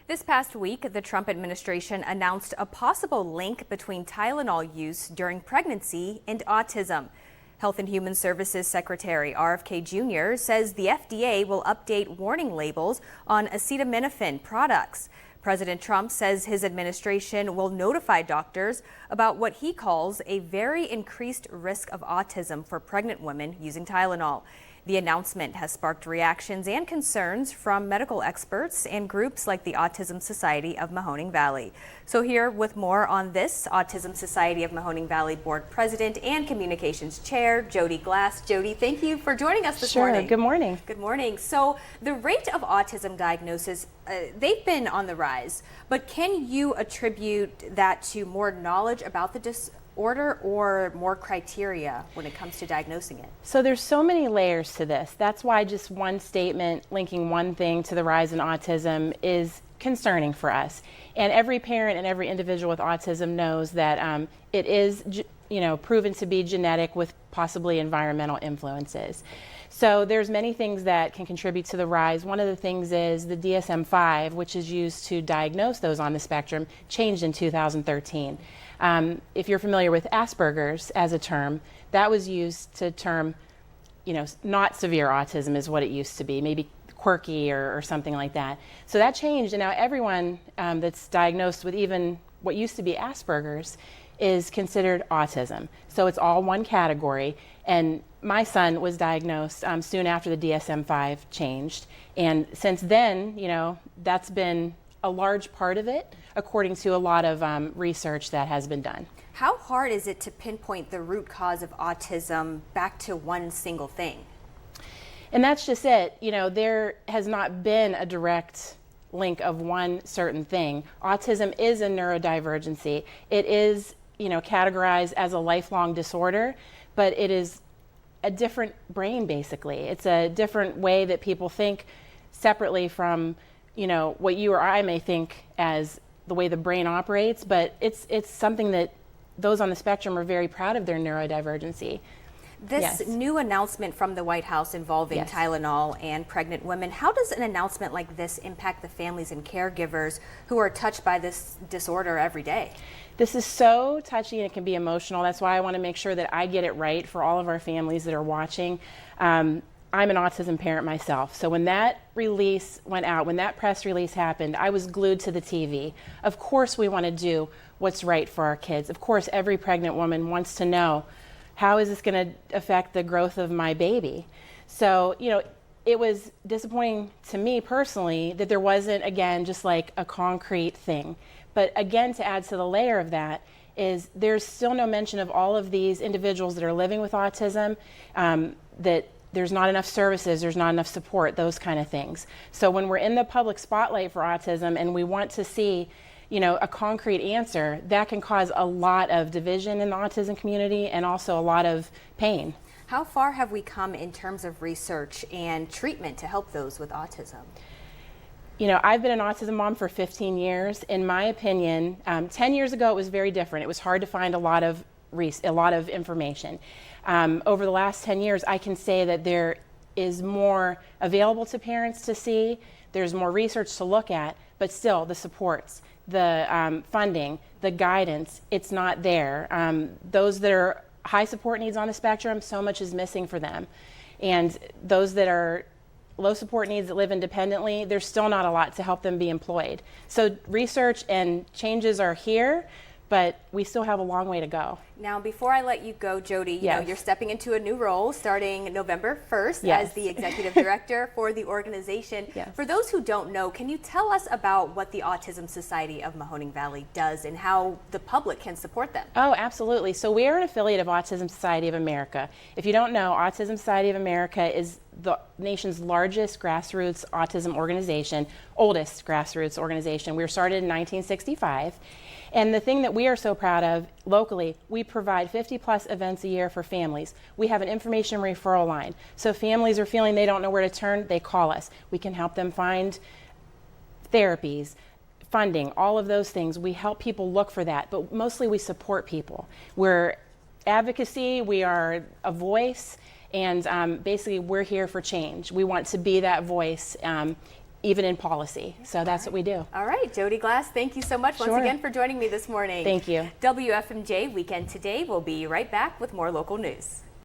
This past week, the Trump administration announced a possible link between Tylenol use during pregnancy and autism. Health and Human Services Secretary RFK Jr. says the FDA will update warning labels on acetaminophen products. President Trump says his administration will notify doctors about what he calls a very increased risk of autism for pregnant women using Tylenol. The announcement has sparked reactions and concerns from medical experts and groups like the Autism Society of Mahoning Valley. So here with more on this, Autism Society of Mahoning Valley Board President and Communications Chair, Jody Glass. Jody, thank you for joining us this morning. Good morning. Good morning. So the rate of autism diagnosis, they've been on the rise, but can you attribute that to more knowledge about the disorder or more criteria when it comes to diagnosing it? So there's so many layers to this. That's why just one statement linking one thing to the rise in autism is concerning for us. And every parent and every individual with autism knows that it is, proven to be genetic with possibly environmental influences. So there's many things that can contribute to the rise. One of the things is the DSM-5, which is used to diagnose those on the spectrum, changed in 2013. If you're familiar with Asperger's as a term, that was used to term, not severe autism is what it used to be, maybe quirky or something like that. So that changed, and now everyone that's diagnosed with even what used to be Asperger's is considered autism. So it's all one category, and my son was diagnosed soon after the DSM-5 changed, and since then, that's been a large part of it, according to a lot of research that has been done. How hard is it to pinpoint the root cause of autism back to one single thing? And that's just it. There has not been a direct link of one certain thing. Autism is a neurodivergency. It is, categorized as a lifelong disorder, but it is a different brain, basically. It's a different way that people think separately from what you or I may think as the way the brain operates, but it's something that those on the spectrum are very proud of their neurodivergency. This new announcement from the White House involving Tylenol and pregnant women, how does an announcement like this impact the families and caregivers who are touched by this disorder every day? This is so touchy and it can be emotional. That's why I want to make sure that I get it right for all of our families that are watching. I'm an autism parent myself, so when that release went out, when that press release happened, I was glued to the TV. Of course we want to do what's right for our kids. Of course every pregnant woman wants to know, how is this going to affect the growth of my baby? So, it was disappointing to me personally that there wasn't, again, just like a concrete thing. But again, to add to the layer of that is there's still no mention of all of these individuals that are living with autism, that there's not enough services, there's not enough support, those kind of things. So when we're in the public spotlight for autism and we want to see, a concrete answer, that can cause a lot of division in the autism community and also a lot of pain. How far have we come in terms of research and treatment to help those with autism? I've been an autism mom for 15 years. In my opinion, 10 years ago it was very different. It was hard to find a lot of information. Over the last 10 years, I can say that there is more available to parents to see. There's more research to look at, but still the supports, the funding, the guidance, it's not there. Those that are high support needs on the spectrum, so much is missing for them. And those that are low support needs that live independently, there's still not a lot to help them be employed. So research and changes are here, but we still have a long way to go. Now, before I let you go, Jody, you're stepping into a new role starting November 1st as the executive director for the organization. For those who don't know, can you tell us about what the Autism Society of Mahoning Valley does and how the public can support them? Oh, absolutely. So we are an affiliate of Autism Society of America. If you don't know, Autism Society of America is the nation's largest grassroots autism organization, oldest grassroots organization. We were started in 1965. And the thing that we are so proud of locally, we provide 50 plus events a year for families. We have an information referral line. So if families are feeling they don't know where to turn, they call us. We can help them find therapies, funding, all of those things. We help people look for that, but mostly we support people. We're advocacy, we are a voice, and basically we're here for change. We want to be that voice even in policy. So that's what we do. All right, Jody Glass, thank you so much once Sure. again for joining me this morning. Thank you. WFMJ Weekend Today will be right back with more local news.